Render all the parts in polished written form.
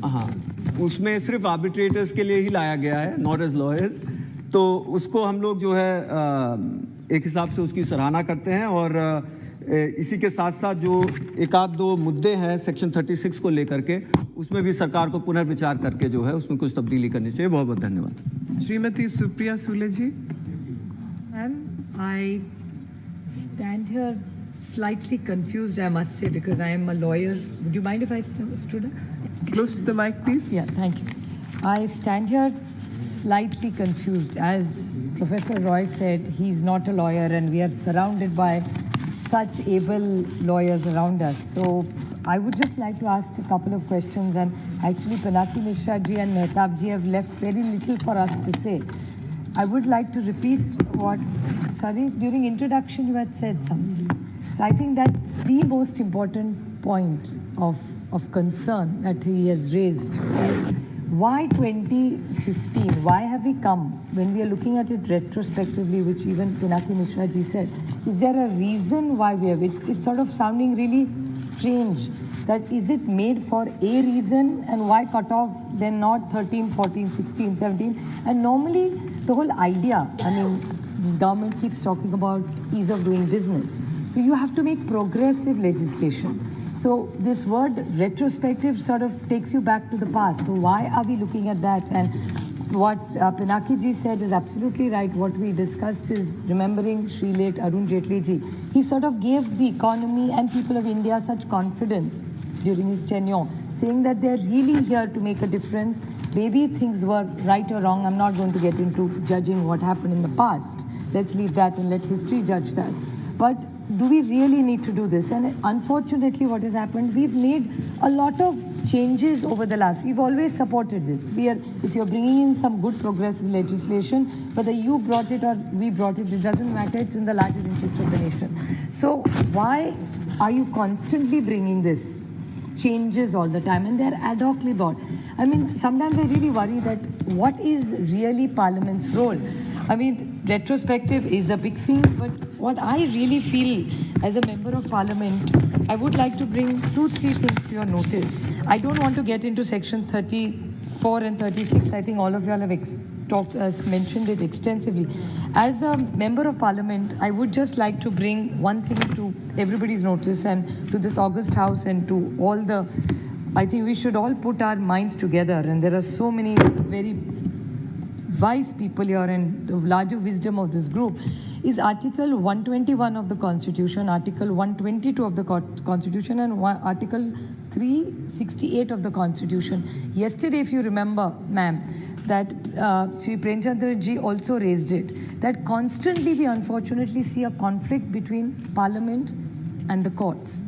हाँ, उसमें सिर्फ आर्बिट्रेटर्स के लिए ही लाया गया है, नॉट एज लॉयर्स। तो उसको हम लोग जो है एक हिसाब से उसकी सराहना करते हैं, और इसी के साथ साथ जो एक आध दो मुद्दे हैं सेक्शन 36 को लेकर के, उसमें भी सरकार को पुनर्विचार करके जो है उसमें कुछ तब्दीली करनी चाहिए। बहुत बहुत धन्यवाद। श्रीमती सुप्रिया सुले जी। Ma'am, I stand here slightly confused, I must say, because I am a lawyer. Would you mind if I stood up? Close to the mic, please. Yeah, thank you. I stand here slightly confused. As Professor Roy said, he's not a lawyer, and we are surrounded by such able lawyers around us. So I would just like to ask a couple of questions, and actually Pinaki Mishra ji and Mehtab ji have left very little for us to say. I would like to repeat what, during introduction you had said something. So I think that the most important point of concern that he has raised is why 2015? Why have we come? When we are looking at it retrospectively, which even Pinaki Mishra ji said, is there a reason why we have it? It's sort of sounding really strange. That is it made for a reason, and why cut off then not 13, 14, 16, 17? And normally the whole idea, I mean, this government keeps talking about ease of doing business. So you have to make progressive legislation. So this word retrospective sort of takes you back to the past. So why are we looking at that? And what Pinaki ji said is absolutely right. What we discussed is remembering Shri late Arun Jaitley ji. He sort of gave the economy and people of India such confidence during his tenure, saying that they're really here to make a difference. Maybe things were right or wrong. I'm not going to get into judging what happened in the past. Let's leave that and let history judge that. But do we really need to do this? And unfortunately, what has happened, we've made a lot of changes over the last. We've always supported this. If you're bringing in some good progressive legislation, whether you brought it or we brought it, it doesn't matter. It's in the larger interest of the nation. So why are you constantly bringing this changes all the time, and they're ad hocly brought? I mean, sometimes I really worry that what is really Parliament's role? I mean, retrospective is a big thing, but what I really feel as a member of Parliament, I would like to bring 2-3 things to your notice. I don't want to get into section 34 and 36. I think all of you all have mentioned it extensively. As a member of Parliament, I would just like to bring one thing to everybody's notice and to this August House and to all the, I think we should all put our minds together, and there are so many very wise people here, and the larger wisdom of this group is Article 121 of the Constitution, Article 122 of the Constitution, and Article 368 of the Constitution. Yesterday, if you remember, ma'am, that Sri Premchandra ji also raised it, that constantly we unfortunately see a conflict between Parliament and the courts.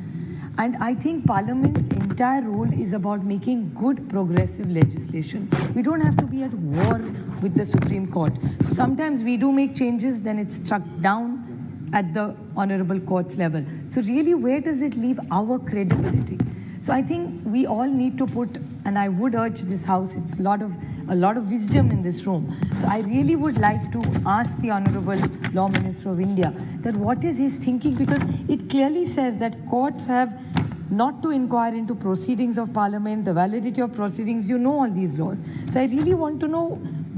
And I think Parliament's entire role is about making good progressive legislation. We don't have to be at war with the Supreme Court. So sometimes we do make changes, then it's struck down at the Honorable Court's level. So really, where does it leave our credibility? So I think we all need to put, and I would urge this House, it's a lot of wisdom in this room. So I really would like to ask the Honorable Law Minister of India that what is his thinking, because it clearly says that courts have not to inquire into proceedings of Parliament, the validity of proceedings. You know all these laws. So I really want to know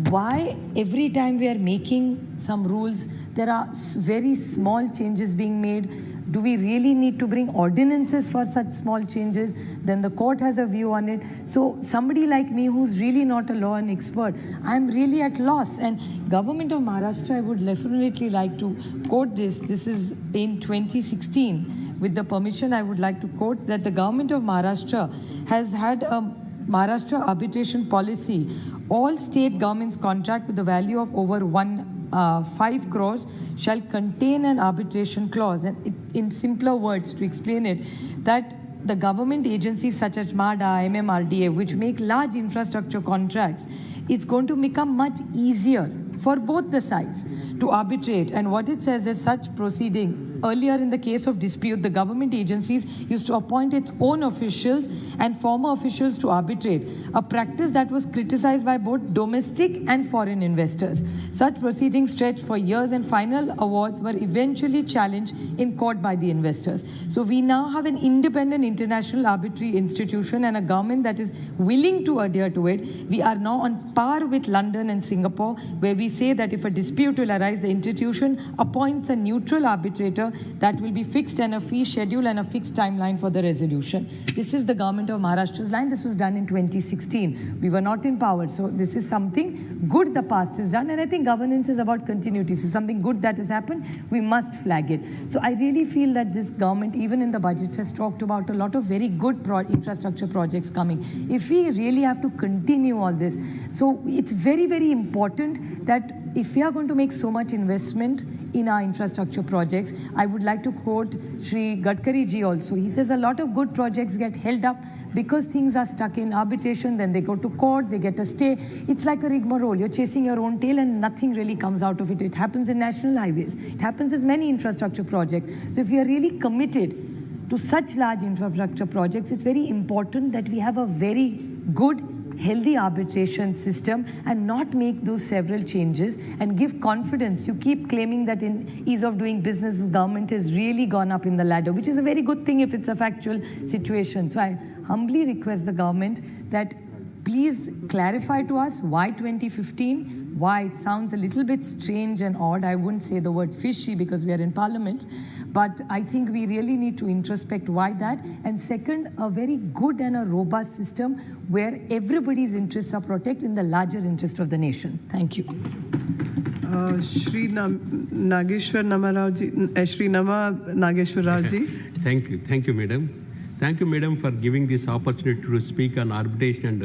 why every time we are making some rules, there are very small changes being made. Do we really need to bring ordinances for such small changes? Then the court has a view on it. So somebody like me who's really not a law and expert, I'm really at loss. And Government of Maharashtra, I would definitely like to quote this. This is in 2016. With the permission, I would like to quote that the Government of Maharashtra has had a Maharashtra arbitration policy. All state governments contract with a value of over 5 crores shall contain an arbitration clause. And in simpler words, to explain it, that the government agencies such as MADA, MMRDA, which make large infrastructure contracts, it's going to become much easier for both the sides to arbitrate. And what it says is such proceeding. Earlier in the case of dispute, the government agencies used to appoint its own officials and former officials to arbitrate, a practice that was criticized by both domestic and foreign investors. Such proceedings stretched for years and final awards were eventually challenged in court by the investors. So we now have an independent international arbitrary institution and a government that is willing to adhere to it. We are now on par with London and Singapore, where we say that if a dispute will arise, the institution appoints a neutral arbitrator that will be fixed and a fee schedule and a fixed timeline for the resolution. This is the government of Maharashtra's line. This was done in 2016. We were not in power. So this is something good the past has done. And I think governance is about continuity. So something good that has happened, we must flag it. So I really feel that this government, even in the budget, has talked about a lot of very good infrastructure projects coming. If we really have to continue all this, so it's very, very important that if we are going to make so much investment in our infrastructure projects, I would like to quote Shri Gadkari ji also. He says a lot of good projects get held up because things are stuck in arbitration, then they go to court, they get a stay. It's like a rigmarole. You're chasing your own tail and nothing really comes out of it. It happens in national highways. It happens in many infrastructure projects. So if we are really committed to such large infrastructure projects, it's very important that we have a very good, healthy arbitration system and not make those several changes and give confidence. You keep claiming that in ease of doing business, the government has really gone up in the ladder, which is a very good thing if it's a factual situation. So I humbly request the government that please clarify to us why 2015, why it sounds a little bit strange and odd. I wouldn't say the word fishy because we are in parliament, but I think we really need to introspect why that. And second, a very good and a robust system where everybody's interests are protected in the larger interest of the nation. Thank you. Shri Nageshwar Namarao ji, Shri Nama Nageshwar Rao ji. Thank you, madam. Thank you, madam, for giving this opportunity to speak on arbitration and